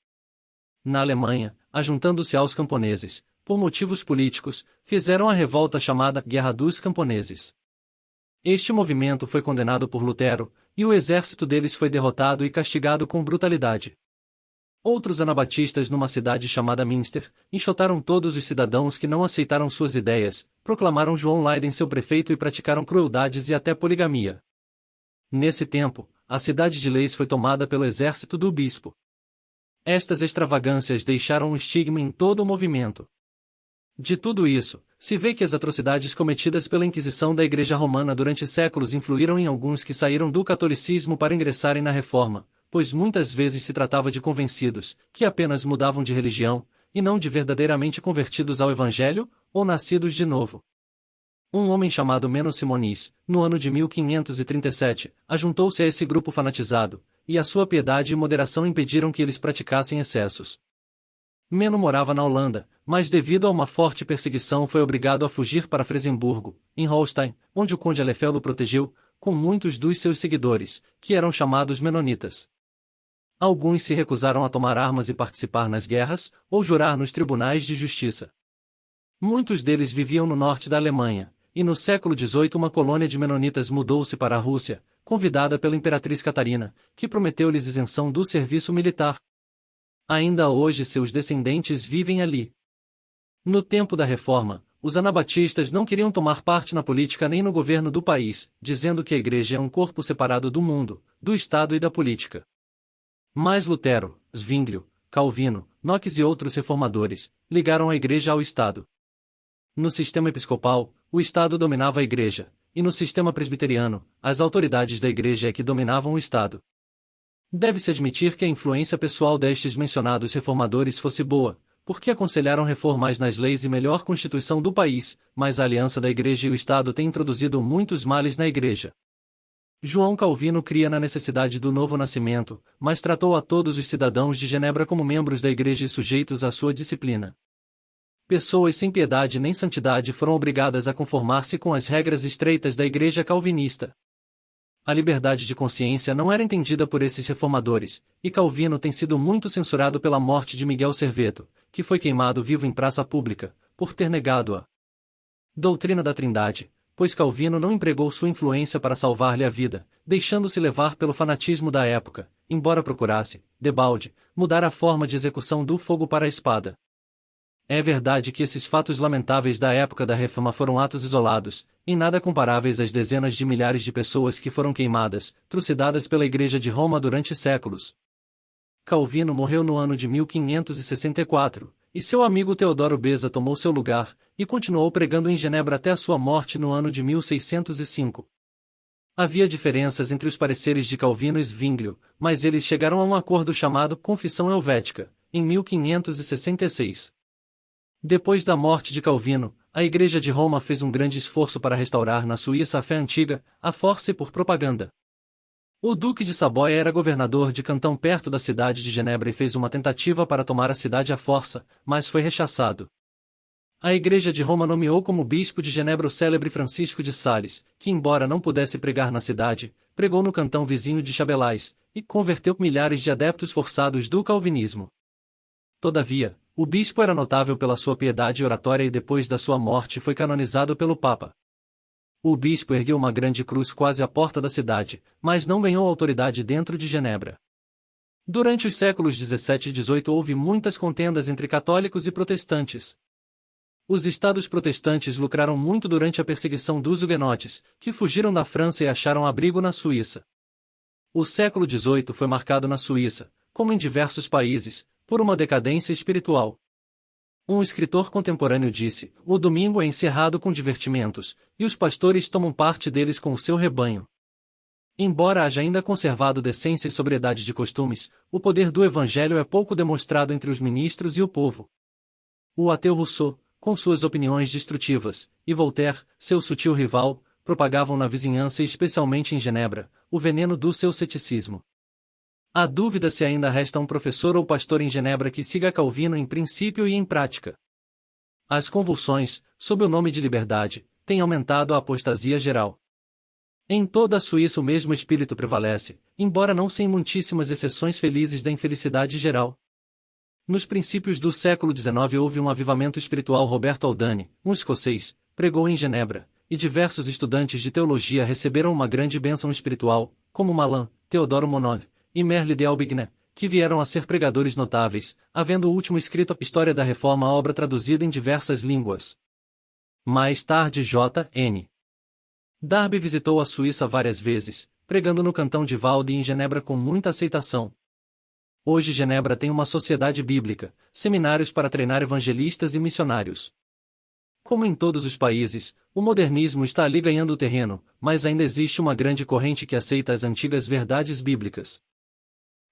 Na Alemanha, ajuntando-se aos camponeses, por motivos políticos, fizeram a revolta chamada Guerra dos Camponeses. Este movimento foi condenado por Lutero, e o exército deles foi derrotado e castigado com brutalidade. Outros anabatistas numa cidade chamada Münster, enxotaram todos os cidadãos que não aceitaram suas ideias, proclamaram João Leiden seu prefeito e praticaram crueldades e até poligamia. Nesse tempo, a cidade de Leis foi tomada pelo exército do bispo. Estas extravagâncias deixaram um estigma em todo o movimento. De tudo isso, se vê que as atrocidades cometidas pela Inquisição da Igreja Romana durante séculos influíram em alguns que saíram do catolicismo para ingressarem na Reforma, pois muitas vezes se tratava de convencidos, que apenas mudavam de religião, e não de verdadeiramente convertidos ao Evangelho, ou nascidos de novo. Um homem chamado Meno Simonis, no ano de 1537, ajuntou-se a esse grupo fanatizado, e a sua piedade e moderação impediram que eles praticassem excessos. Meno morava na Holanda, mas devido a uma forte perseguição foi obrigado a fugir para Fresenburgo, em Holstein, onde o conde Alefel o protegeu, com muitos dos seus seguidores, que eram chamados menonitas. Alguns se recusaram a tomar armas e participar nas guerras, ou jurar nos tribunais de justiça. Muitos deles viviam no norte da Alemanha, e no século XVIII uma colônia de menonitas mudou-se para a Rússia, convidada pela imperatriz Catarina, que prometeu-lhes isenção do serviço militar. Ainda hoje seus descendentes vivem ali. No tempo da Reforma, os anabatistas não queriam tomar parte na política nem no governo do país, dizendo que a Igreja é um corpo separado do mundo, do Estado e da política. Mas Lutero, Zwinglio, Calvino, Knox e outros reformadores ligaram a Igreja ao Estado. No sistema episcopal, o Estado dominava a Igreja, e no sistema presbiteriano, as autoridades da Igreja é que dominavam o Estado. Deve-se admitir que a influência pessoal destes mencionados reformadores fosse boa, porque aconselharam reformas nas leis e melhor constituição do país, mas a aliança da Igreja e o Estado tem introduzido muitos males na Igreja. João Calvino cria na necessidade do novo nascimento, mas tratou a todos os cidadãos de Genebra como membros da Igreja e sujeitos à sua disciplina. Pessoas sem piedade nem santidade foram obrigadas a conformar-se com as regras estreitas da Igreja calvinista. A liberdade de consciência não era entendida por esses reformadores, e Calvino tem sido muito censurado pela morte de Miguel Serveto, que foi queimado vivo em praça pública, por ter negado a doutrina da Trindade, pois Calvino não empregou sua influência para salvar-lhe a vida, deixando-se levar pelo fanatismo da época, embora procurasse, debalde, mudar a forma de execução do fogo para a espada. É verdade que esses fatos lamentáveis da época da Reforma foram atos isolados, em nada comparáveis às dezenas de milhares de pessoas que foram queimadas, trucidadas pela Igreja de Roma durante séculos. Calvino morreu no ano de 1564, e seu amigo Teodoro Beza tomou seu lugar, e continuou pregando em Genebra até a sua morte no ano de 1605. Havia diferenças entre os pareceres de Calvino e Zwinglio, mas eles chegaram a um acordo chamado Confissão Helvética, em 1566. Depois da morte de Calvino, a Igreja de Roma fez um grande esforço para restaurar na Suíça a fé antiga, a força e por propaganda. O Duque de Saboia era governador de Cantão perto da cidade de Genebra e fez uma tentativa para tomar a cidade à força, mas foi rechaçado. A Igreja de Roma nomeou como bispo de Genebra o célebre Francisco de Sales, que embora não pudesse pregar na cidade, pregou no cantão vizinho de Chabelais, e converteu milhares de adeptos forçados do calvinismo. Todavia, o bispo era notável pela sua piedade oratória e depois da sua morte foi canonizado pelo Papa. O bispo ergueu uma grande cruz quase à porta da cidade, mas não ganhou autoridade dentro de Genebra. Durante os séculos 17 e 18 houve muitas contendas entre católicos e protestantes. Os estados protestantes lucraram muito durante a perseguição dos huguenotes, que fugiram da França e acharam abrigo na Suíça. O século XVIII foi marcado na Suíça, como em diversos países, por uma decadência espiritual. Um escritor contemporâneo disse: o domingo é encerrado com divertimentos, e os pastores tomam parte deles com o seu rebanho. Embora haja ainda conservado decência e sobriedade de costumes, o poder do evangelho é pouco demonstrado entre os ministros e o povo. O ateu Rousseau, com suas opiniões destrutivas, e Voltaire, seu sutil rival, propagavam na vizinhança e especialmente em Genebra, o veneno do seu ceticismo. Há dúvida se ainda resta um professor ou pastor em Genebra que siga Calvino em princípio e em prática. As convulsões, sob o nome de liberdade, têm aumentado a apostasia geral. Em toda a Suíça o mesmo espírito prevalece, embora não sem muitíssimas exceções felizes da infelicidade geral. Nos princípios do século XIX houve um avivamento espiritual. Roberto Aldani, um escocês, pregou em Genebra, e diversos estudantes de teologia receberam uma grande bênção espiritual, como Malan, Teodoro Monod e Merle de Aubigné, que vieram a ser pregadores notáveis, havendo o último escrito História da Reforma, obra traduzida em diversas línguas. Mais tarde J.N. Darby visitou a Suíça várias vezes, pregando no cantão de Valde e em Genebra com muita aceitação. Hoje Genebra tem uma sociedade bíblica, seminários para treinar evangelistas e missionários. Como em todos os países, o modernismo está ali ganhando terreno, mas ainda existe uma grande corrente que aceita as antigas verdades bíblicas.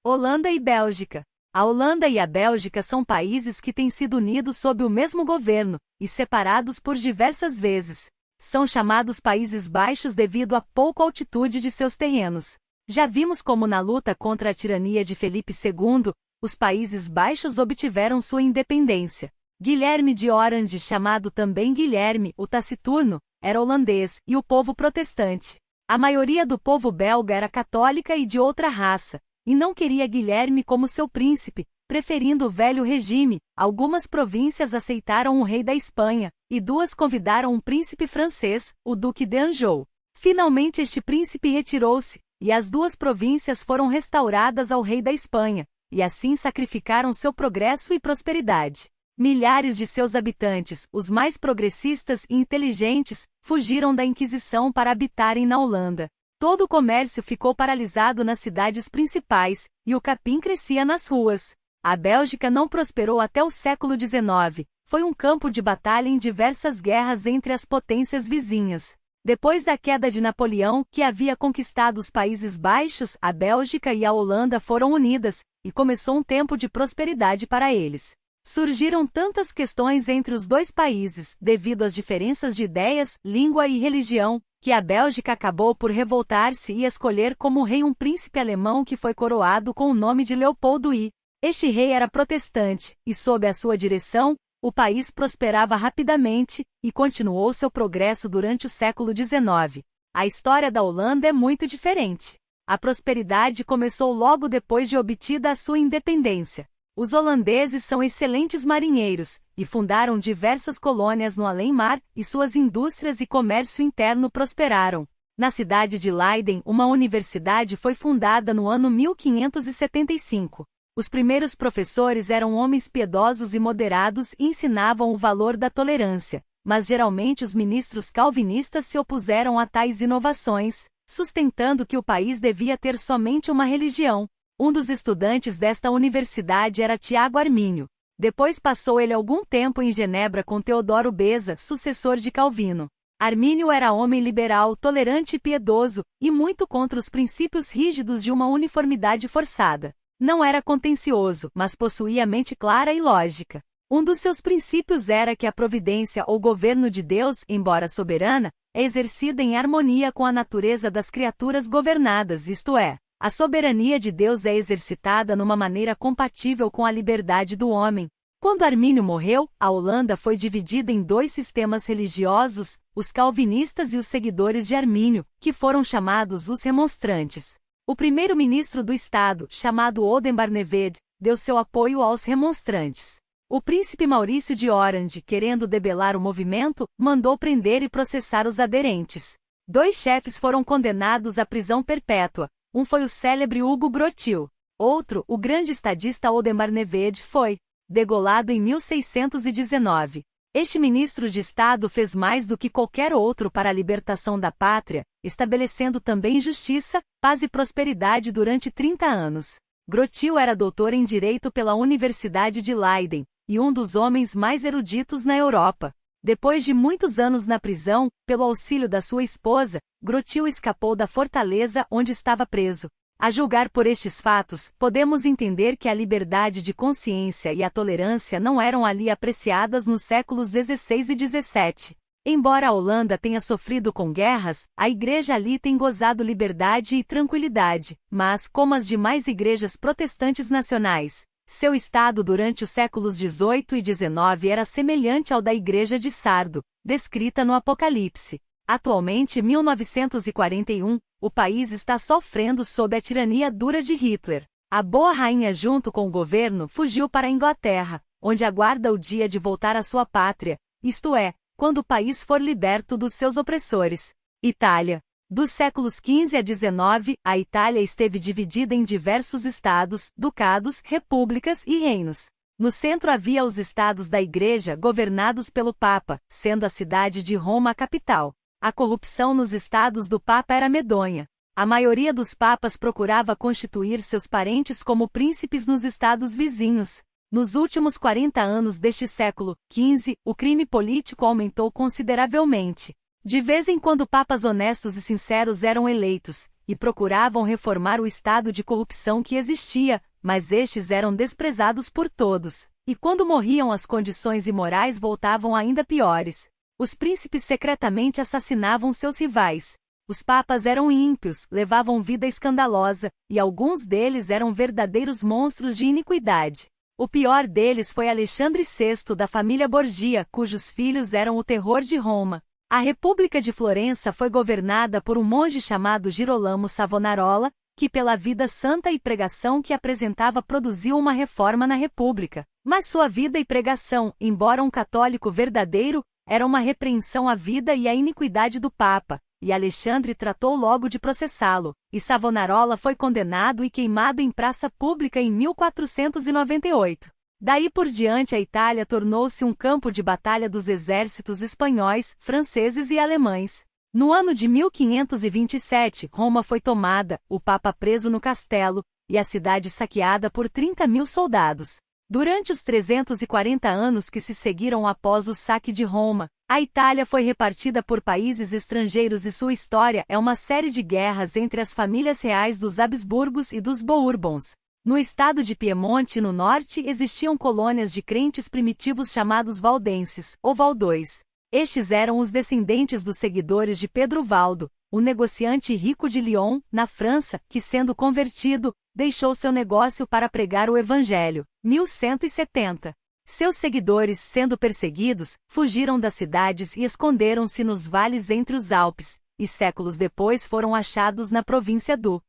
Holanda e Bélgica. A Holanda e a Bélgica são países que têm sido unidos sob o mesmo governo, e separados por diversas vezes. São chamados Países Baixos devido à pouca altitude de seus terrenos. Já vimos como na luta contra a tirania de Felipe II, os Países Baixos obtiveram sua independência. Guilherme de Orange, chamado também Guilherme, o Taciturno, era holandês, e o povo protestante. A maioria do povo belga era católica e de outra raça, e não queria Guilherme como seu príncipe, preferindo o velho regime. Algumas províncias aceitaram o rei da Espanha, e duas convidaram um príncipe francês, o Duque de Anjou. Finalmente este príncipe retirou-se, e as duas províncias foram restauradas ao rei da Espanha, e assim sacrificaram seu progresso e prosperidade. Milhares de seus habitantes, os mais progressistas e inteligentes, fugiram da Inquisição para habitarem na Holanda. Todo o comércio ficou paralisado nas cidades principais, e o capim crescia nas ruas. A Bélgica não prosperou até o século XIX, foi um campo de batalha em diversas guerras entre as potências vizinhas. Depois da queda de Napoleão, que havia conquistado os Países Baixos, a Bélgica e a Holanda foram unidas, e começou um tempo de prosperidade para eles. Surgiram tantas questões entre os dois países, devido às diferenças de ideias, língua e religião, que a Bélgica acabou por revoltar-se e escolher como rei um príncipe alemão que foi coroado com o nome de Leopoldo I. Este rei era protestante, e sob a sua direção, o país prosperava rapidamente, e continuou seu progresso durante o século XIX. A história da Holanda é muito diferente. A prosperidade começou logo depois de obtida a sua independência. Os holandeses são excelentes marinheiros, e fundaram diversas colônias no além-mar, e suas indústrias e comércio interno prosperaram. Na cidade de Leiden, uma universidade foi fundada no ano 1575. Os primeiros professores eram homens piedosos e moderados e ensinavam o valor da tolerância, mas geralmente os ministros calvinistas se opuseram a tais inovações, sustentando que o país devia ter somente uma religião. Um dos estudantes desta universidade era Tiago Armínio. Depois passou ele algum tempo em Genebra com Teodoro Beza, sucessor de Calvino. Armínio era homem liberal, tolerante e piedoso, e muito contra os princípios rígidos de uma uniformidade forçada. Não era contencioso, mas possuía mente clara e lógica. Um dos seus princípios era que a providência ou governo de Deus, embora soberana, é exercida em harmonia com a natureza das criaturas governadas, isto é, a soberania de Deus é exercitada numa maneira compatível com a liberdade do homem. Quando Armínio morreu, a Holanda foi dividida em dois sistemas religiosos, os calvinistas e os seguidores de Armínio, que foram chamados os remonstrantes. O primeiro-ministro do Estado, chamado Oldenbarneveld, deu seu apoio aos remonstrantes. O príncipe Maurício de Orange, querendo debelar o movimento, mandou prender e processar os aderentes. 2 chefes foram condenados à prisão perpétua. Um foi o célebre Hugo Grotius. Outro, o grande estadista Oldenbarneveld, foi degolado em 1619. Este ministro de Estado fez mais do que qualquer outro para a libertação da pátria, estabelecendo também justiça, paz e prosperidade durante 30 anos. Grotius era doutor em Direito pela Universidade de Leiden, e um dos homens mais eruditos na Europa. Depois de muitos anos na prisão, pelo auxílio da sua esposa, Grotius escapou da fortaleza onde estava preso. A julgar por estes fatos, podemos entender que a liberdade de consciência e a tolerância não eram ali apreciadas nos séculos XVI e XVII. Embora a Holanda tenha sofrido com guerras, a igreja ali tem gozado liberdade e tranquilidade, mas, como as demais igrejas protestantes nacionais, seu estado durante os séculos XVIII e XIX era semelhante ao da igreja de Sardo, descrita no Apocalipse. Atualmente, 1941, o país está sofrendo sob a tirania dura de Hitler. A boa rainha junto com o governo fugiu para a Inglaterra, onde aguarda o dia de voltar à sua pátria, isto é, quando o país for liberto dos seus opressores. Itália. Dos séculos XV a XIX, a Itália esteve dividida em diversos estados, ducados, repúblicas e reinos. No centro havia os estados da Igreja governados pelo Papa, sendo a cidade de Roma a capital. A corrupção nos estados do Papa era medonha. A maioria dos papas procurava constituir seus parentes como príncipes nos estados vizinhos. Nos últimos 40 anos deste século XV, o crime político aumentou consideravelmente. De vez em quando papas honestos e sinceros eram eleitos, e procuravam reformar o estado de corrupção que existia, mas estes eram desprezados por todos, e quando morriam as condições imorais voltavam ainda piores. Os príncipes secretamente assassinavam seus rivais. Os papas eram ímpios, levavam vida escandalosa, e alguns deles eram verdadeiros monstros de iniquidade. O pior deles foi Alexandre VI da família Borgia, cujos filhos eram o terror de Roma. A República de Florença foi governada por um monge chamado Girolamo Savonarola, que pela vida santa e pregação que apresentava produziu uma reforma na República. Mas sua vida e pregação, embora um católico verdadeiro, era uma repreensão à vida e à iniquidade do Papa, e Alexandre tratou logo de processá-lo, e Savonarola foi condenado e queimado em praça pública em 1498. Daí por diante a Itália tornou-se um campo de batalha dos exércitos espanhóis, franceses e alemães. No ano de 1527, Roma foi tomada, o Papa preso no castelo, e a cidade saqueada por 30.000 soldados. Durante os 340 anos que se seguiram após o saque de Roma, a Itália foi repartida por países estrangeiros e sua história é uma série de guerras entre as famílias reais dos Habsburgos e dos Bourbons. No estado de Piemonte, no norte, existiam colônias de crentes primitivos chamados valdenses, ou valdões. Estes eram os descendentes dos seguidores de Pedro Valdo, o negociante rico de Lyon, na França, que, sendo convertido, deixou seu negócio para pregar o Evangelho. 1170. Seus seguidores, sendo perseguidos, fugiram das cidades e esconderam-se nos vales entre os Alpes, e séculos depois foram achados na província do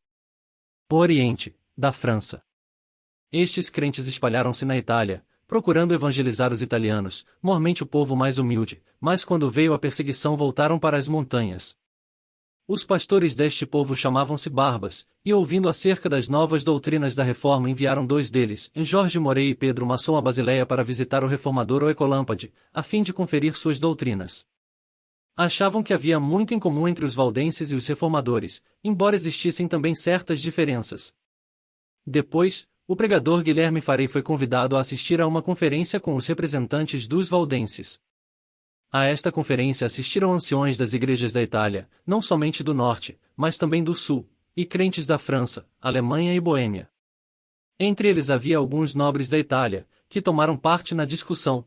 Oriente, da França. Estes crentes espalharam-se na Itália, procurando evangelizar os italianos, mormente o povo mais humilde, mas quando veio a perseguição voltaram para as montanhas. Os pastores deste povo chamavam-se Barbas, e ouvindo acerca das novas doutrinas da Reforma enviaram dois deles, Jorge Morey e Pedro Masson a Basileia para visitar o reformador Oecolâmpade, a fim de conferir suas doutrinas. Achavam que havia muito em comum entre os valdenses e os reformadores, embora existissem também certas diferenças. Depois, o pregador Guilherme Farey foi convidado a assistir a uma conferência com os representantes dos valdenses. A esta conferência assistiram anciões das igrejas da Itália, não somente do norte, mas também do sul, e crentes da França, Alemanha e Boêmia. Entre eles havia alguns nobres da Itália, que tomaram parte na discussão.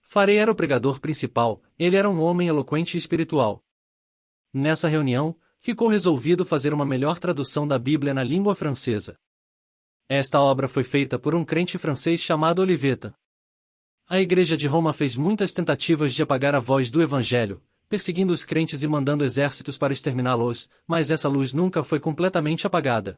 Farey era o pregador principal, ele era um homem eloquente e espiritual. Nessa reunião, ficou resolvido fazer uma melhor tradução da Bíblia na língua francesa. Esta obra foi feita por um crente francês chamado Olivetta. A Igreja de Roma fez muitas tentativas de apagar a voz do Evangelho, perseguindo os crentes e mandando exércitos para exterminá-los, mas essa luz nunca foi completamente apagada.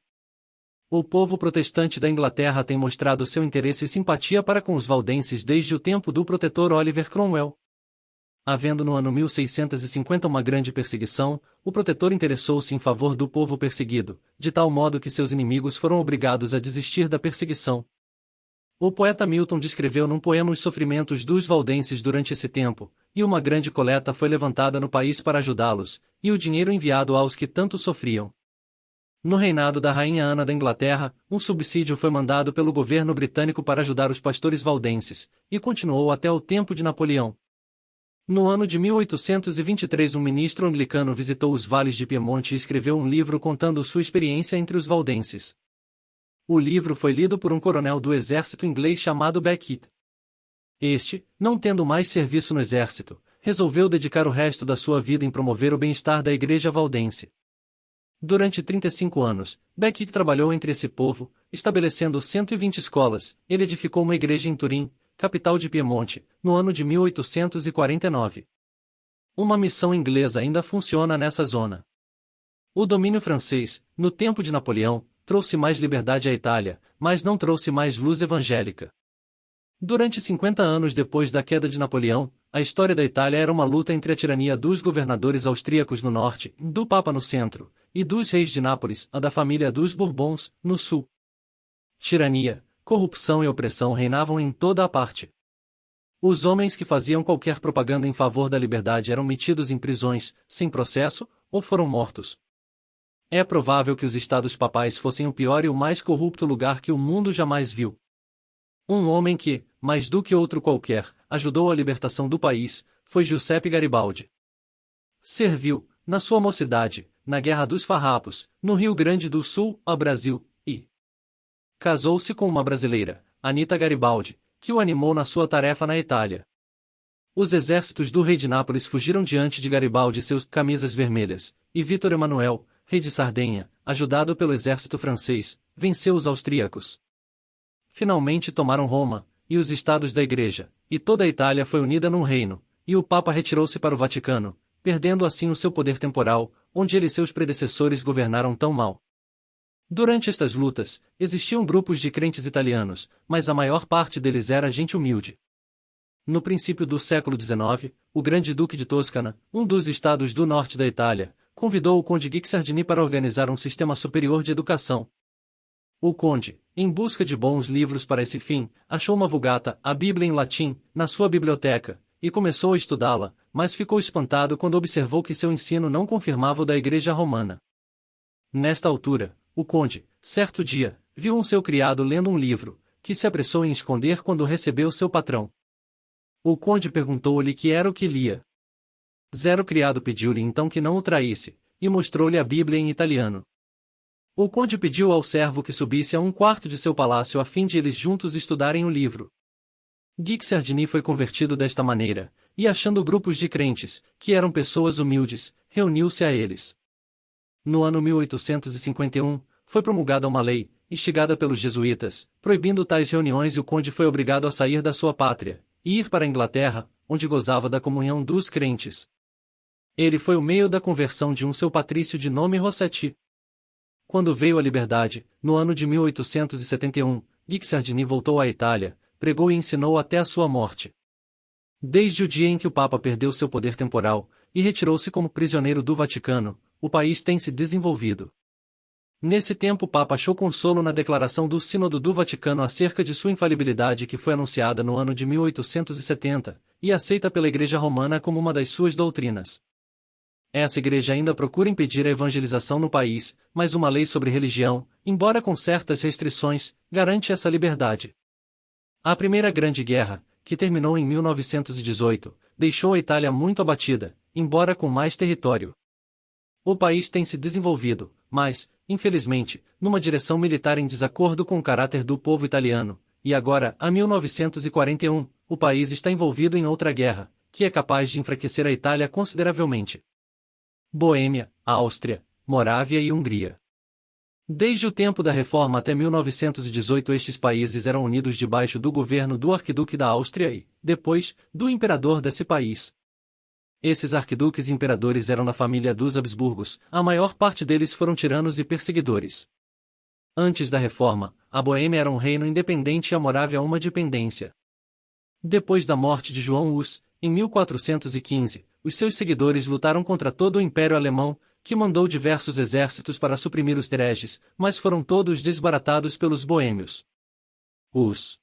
O povo protestante da Inglaterra tem mostrado seu interesse e simpatia para com os valdenses desde o tempo do protetor Oliver Cromwell. Havendo no ano 1650 uma grande perseguição, o protetor interessou-se em favor do povo perseguido, de tal modo que seus inimigos foram obrigados a desistir da perseguição. O poeta Milton descreveu num poema os sofrimentos dos valdenses durante esse tempo, e uma grande coleta foi levantada no país para ajudá-los, e o dinheiro enviado aos que tanto sofriam. No reinado da Rainha Ana da Inglaterra, um subsídio foi mandado pelo governo britânico para ajudar os pastores valdenses, e continuou até o tempo de Napoleão. No ano de 1823 um ministro anglicano visitou os vales de Piemonte e escreveu um livro contando sua experiência entre os valdenses. O livro foi lido por um coronel do exército inglês chamado Beckett. Este, não tendo mais serviço no exército, resolveu dedicar o resto da sua vida em promover o bem-estar da igreja valdense. Durante 35 anos, Beckett trabalhou entre esse povo, estabelecendo 120 escolas. Ele edificou uma igreja em Turim, capital de Piemonte, no ano de 1849. Uma missão inglesa ainda funciona nessa zona. O domínio francês, no tempo de Napoleão, trouxe mais liberdade à Itália, mas não trouxe mais luz evangélica. Durante 50 anos depois da queda de Napoleão, a história da Itália era uma luta entre a tirania dos governadores austríacos no norte, do Papa no centro, e dos reis de Nápoles, a da família dos Bourbons, no sul. Tirania, corrupção e opressão reinavam em toda a parte. Os homens que faziam qualquer propaganda em favor da liberdade eram metidos em prisões, sem processo, ou foram mortos. É provável que os estados papais fossem o pior e o mais corrupto lugar que o mundo jamais viu. Um homem que, mais do que outro qualquer, ajudou a libertação do país, foi Giuseppe Garibaldi. Serviu, na sua mocidade, na Guerra dos Farrapos, no Rio Grande do Sul, ao Brasil, e casou-se com uma brasileira, Anita Garibaldi, que o animou na sua tarefa na Itália. Os exércitos do rei de Nápoles fugiram diante de Garibaldi e seus camisas vermelhas, e Vítor Emanuel, rei de Sardenha, ajudado pelo exército francês, venceu os austríacos. Finalmente tomaram Roma, e os estados da Igreja, e toda a Itália foi unida num reino, e o Papa retirou-se para o Vaticano, perdendo assim o seu poder temporal, onde ele e seus predecessores governaram tão mal. Durante estas lutas, existiam grupos de crentes italianos, mas a maior parte deles era gente humilde. No princípio do século XIX, o grande duque de Toscana, um dos estados do norte da Itália, convidou o conde Guicciardini para organizar um sistema superior de educação. O conde, em busca de bons livros para esse fim, achou uma Vulgata, a Bíblia em latim, na sua biblioteca, e começou a estudá-la, mas ficou espantado quando observou que seu ensino não confirmava o da Igreja Romana. Nesta altura, o conde, certo dia, viu um seu criado lendo um livro, que se apressou em esconder quando recebeu seu patrão. O conde perguntou-lhe que era o que lia. O criado pediu-lhe então que não o traísse, e mostrou-lhe a Bíblia em italiano. O conde pediu ao servo que subisse a um quarto de seu palácio a fim de eles juntos estudarem o livro. Guixardini foi convertido desta maneira, e achando grupos de crentes, que eram pessoas humildes, reuniu-se a eles. No ano 1851, foi promulgada uma lei, instigada pelos jesuítas, proibindo tais reuniões e o conde foi obrigado a sair da sua pátria, e ir para a Inglaterra, onde gozava da comunhão dos crentes. Ele foi o meio da conversão de um seu patrício de nome Rossetti. Quando veio a liberdade, no ano de 1871, Guixardini voltou à Itália, pregou e ensinou até a sua morte. Desde o dia em que o Papa perdeu seu poder temporal, e retirou-se como prisioneiro do Vaticano, o país tem se desenvolvido. Nesse tempo o Papa achou consolo na declaração do Sínodo do Vaticano acerca de sua infalibilidade que foi anunciada no ano de 1870, e aceita pela Igreja Romana como uma das suas doutrinas. Essa igreja ainda procura impedir a evangelização no país, mas uma lei sobre religião, embora com certas restrições, garante essa liberdade. A Primeira Grande Guerra, que terminou em 1918, deixou a Itália muito abatida, embora com mais território. O país tem se desenvolvido, mas, infelizmente, numa direção militar em desacordo com o caráter do povo italiano, e agora, a 1941, o país está envolvido em outra guerra, que é capaz de enfraquecer a Itália consideravelmente. Boêmia, Áustria, Morávia e Hungria. Desde o tempo da Reforma até 1918 estes países eram unidos debaixo do governo do arquiduque da Áustria e, depois, do imperador desse país. Esses arquiduques e imperadores eram da família dos Habsburgos, a maior parte deles foram tiranos e perseguidores. Antes da Reforma, a Boêmia era um reino independente e a Morávia uma dependência. Depois da morte de João Hus, em 1415, os seus seguidores lutaram contra todo o Império Alemão, que mandou diversos exércitos para suprimir os hereges, mas foram todos desbaratados pelos boêmios. Os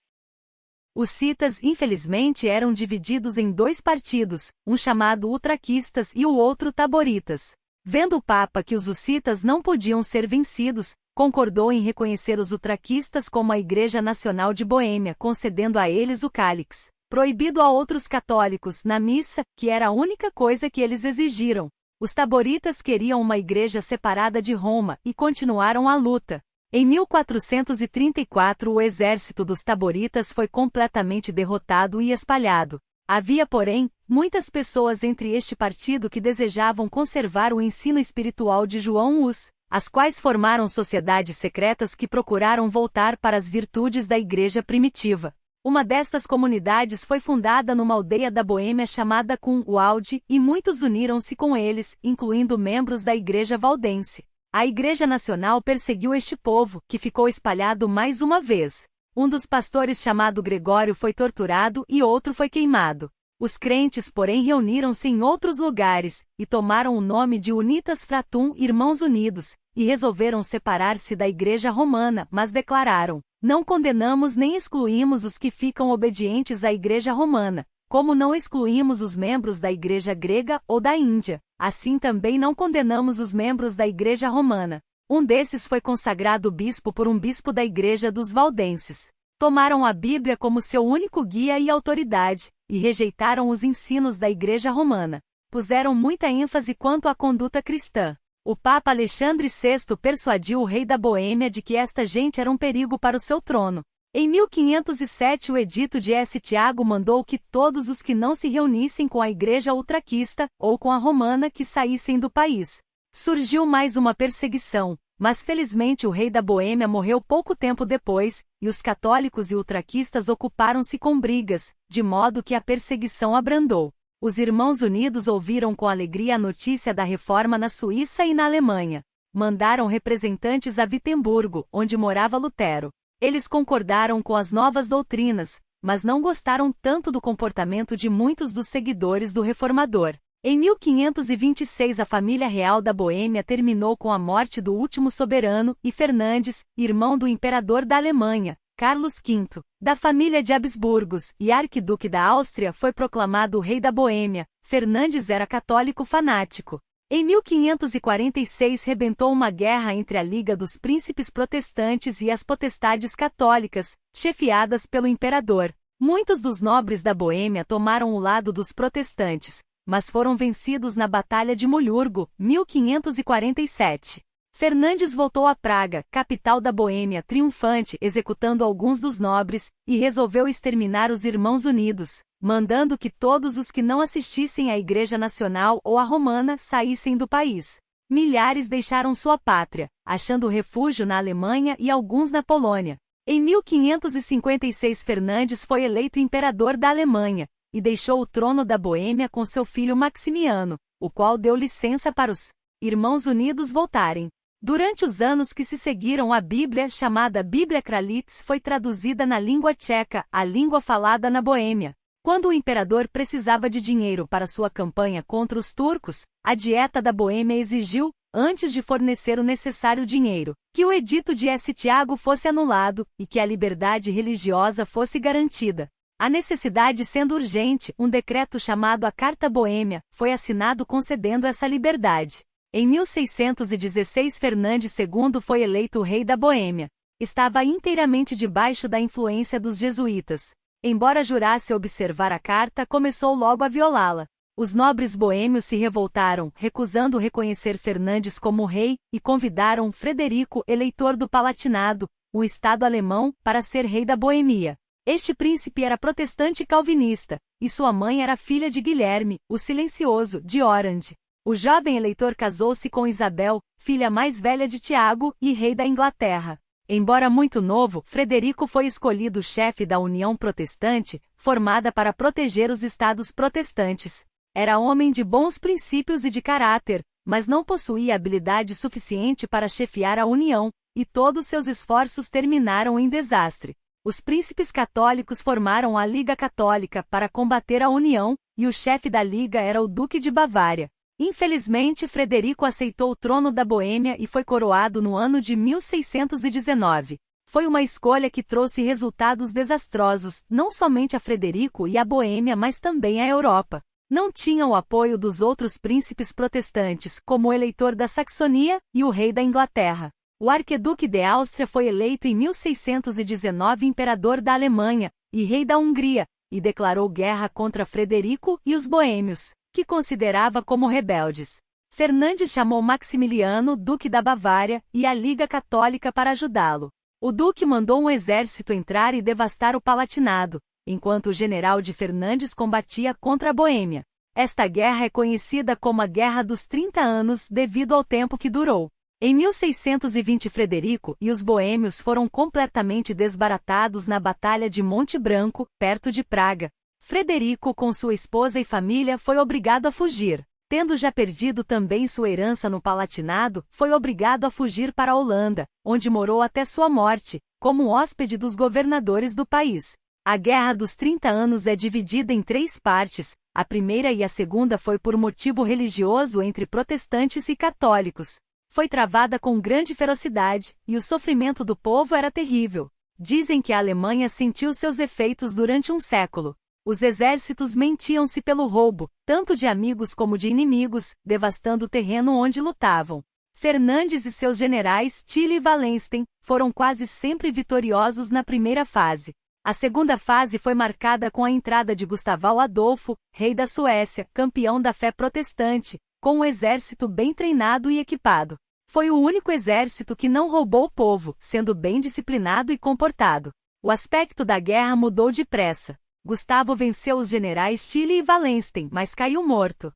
hussitas infelizmente eram divididos em dois partidos, um chamado utraquistas e o outro taboritas. Vendo o Papa que os hussitas não podiam ser vencidos, concordou em reconhecer os utraquistas como a Igreja Nacional de Boêmia, concedendo a eles o cálix, proibido a outros católicos, na missa, que era a única coisa que eles exigiram. Os taboritas queriam uma igreja separada de Roma e continuaram a luta. Em 1434 o exército dos taboritas foi completamente derrotado e espalhado. Havia, porém, muitas pessoas entre este partido que desejavam conservar o ensino espiritual de João Hus, as quais formaram sociedades secretas que procuraram voltar para as virtudes da igreja primitiva. Uma destas comunidades foi fundada numa aldeia da Boêmia chamada Cunwalde, e muitos uniram-se com eles, incluindo membros da Igreja Valdense. A Igreja Nacional perseguiu este povo, que ficou espalhado mais uma vez. Um dos pastores chamado Gregório foi torturado e outro foi queimado. Os crentes, porém, reuniram-se em outros lugares, e tomaram o nome de Unitas Fratum, Irmãos Unidos, e resolveram separar-se da Igreja Romana, mas declararam: não condenamos nem excluímos os que ficam obedientes à Igreja Romana, como não excluímos os membros da Igreja Grega ou da Índia, assim também não condenamos os membros da Igreja Romana. Um desses foi consagrado bispo por um bispo da Igreja dos Valdenses. Tomaram a Bíblia como seu único guia e autoridade, e rejeitaram os ensinos da Igreja Romana. Puseram muita ênfase quanto à conduta cristã. O Papa Alexandre VI persuadiu o rei da Boêmia de que esta gente era um perigo para o seu trono. Em 1507 o edito de S. Tiago mandou que todos os que não se reunissem com a igreja utraquista, ou com a romana, que saíssem do país. Surgiu mais uma perseguição, mas felizmente o rei da Boêmia morreu pouco tempo depois, e os católicos e utraquistas ocuparam-se com brigas, de modo que a perseguição abrandou. Os Irmãos Unidos ouviram com alegria a notícia da reforma na Suíça e na Alemanha. Mandaram representantes a Vitemburgo, onde morava Lutero. Eles concordaram com as novas doutrinas, mas não gostaram tanto do comportamento de muitos dos seguidores do reformador. Em 1526 a família real da Boêmia terminou com a morte do último soberano, e Fernandes, irmão do imperador da Alemanha, Carlos V, da família de Habsburgos, e arquiduque da Áustria, foi proclamado o rei da Boêmia. Fernandes era católico fanático. Em 1546 rebentou uma guerra entre a Liga dos Príncipes Protestantes e as potestades católicas, chefiadas pelo imperador. Muitos dos nobres da Boêmia tomaram o lado dos protestantes, mas foram vencidos na Batalha de Mulhurgo, 1547. Fernandes voltou a Praga, capital da Boêmia, triunfante, executando alguns dos nobres, e resolveu exterminar os Irmãos Unidos, mandando que todos os que não assistissem à Igreja Nacional ou à Romana saíssem do país. Milhares deixaram sua pátria, achando refúgio na Alemanha e alguns na Polônia. Em 1556 Fernandes foi eleito imperador da Alemanha, e deixou o trono da Boêmia com seu filho Maximiano, o qual deu licença para os Irmãos Unidos voltarem. Durante os anos que se seguiram, a Bíblia, chamada Bíblia Kralitz, foi traduzida na língua tcheca, a língua falada na Boêmia. Quando o imperador precisava de dinheiro para sua campanha contra os turcos, a Dieta da Boêmia exigiu, antes de fornecer o necessário dinheiro, que o edito de Estiago fosse anulado e que a liberdade religiosa fosse garantida. A necessidade sendo urgente, um decreto chamado a Carta Boêmia foi assinado concedendo essa liberdade. Em 1616 Fernandes II foi eleito rei da Boêmia. Estava inteiramente debaixo da influência dos jesuítas. Embora jurasse observar a carta, começou logo a violá-la. Os nobres boêmios se revoltaram, recusando reconhecer Fernandes como rei, e convidaram Frederico, eleitor do Palatinado, o estado alemão, para ser rei da Boêmia. Este príncipe era protestante calvinista, e sua mãe era filha de Guilherme, o Silencioso, de Orange. O jovem eleitor casou-se com Isabel, filha mais velha de Tiago e rei da Inglaterra. Embora muito novo, Frederico foi escolhido chefe da União Protestante, formada para proteger os estados protestantes. Era homem de bons princípios e de caráter, mas não possuía habilidade suficiente para chefiar a União, e todos seus esforços terminaram em desastre. Os príncipes católicos formaram a Liga Católica para combater a União, e o chefe da Liga era o Duque de Bavária. Infelizmente, Frederico aceitou o trono da Boêmia e foi coroado no ano de 1619. Foi uma escolha que trouxe resultados desastrosos, não somente a Frederico e a Boêmia, mas também à Europa. Não tinha o apoio dos outros príncipes protestantes, como o eleitor da Saxonia e o rei da Inglaterra. O arqueduque de Áustria foi eleito em 1619 imperador da Alemanha e rei da Hungria, e declarou guerra contra Frederico e os boêmios, que considerava como rebeldes. Fernandes chamou Maximiliano, duque da Bavária, e a Liga Católica para ajudá-lo. O duque mandou um exército entrar e devastar o Palatinado, enquanto o general de Fernandes combatia contra a Boêmia. Esta guerra é conhecida como a Guerra dos 30 Anos devido ao tempo que durou. Em 1620 Frederico e os boêmios foram completamente desbaratados na Batalha de Monte Branco, perto de Praga. Frederico, com sua esposa e família, foi obrigado a fugir. Tendo já perdido também sua herança no Palatinado, foi obrigado a fugir para a Holanda, onde morou até sua morte, como hóspede dos governadores do país. A Guerra dos 30 Anos é dividida em 3 partes. A primeira e a segunda foi por motivo religioso entre protestantes e católicos. Foi travada com grande ferocidade, e o sofrimento do povo era terrível. Dizem que a Alemanha sentiu seus efeitos durante um século. Os exércitos mentiam-se pelo roubo, tanto de amigos como de inimigos, devastando o terreno onde lutavam. Fernandes e seus generais, Tilly e Wallenstein, foram quase sempre vitoriosos na primeira fase. A segunda fase foi marcada com a entrada de Gustavo Adolfo, rei da Suécia, campeão da fé protestante, com um exército bem treinado e equipado. Foi o único exército que não roubou o povo, sendo bem disciplinado e comportado. O aspecto da guerra mudou depressa. Gustavo venceu os generais Tilly e Wallenstein, mas caiu morto.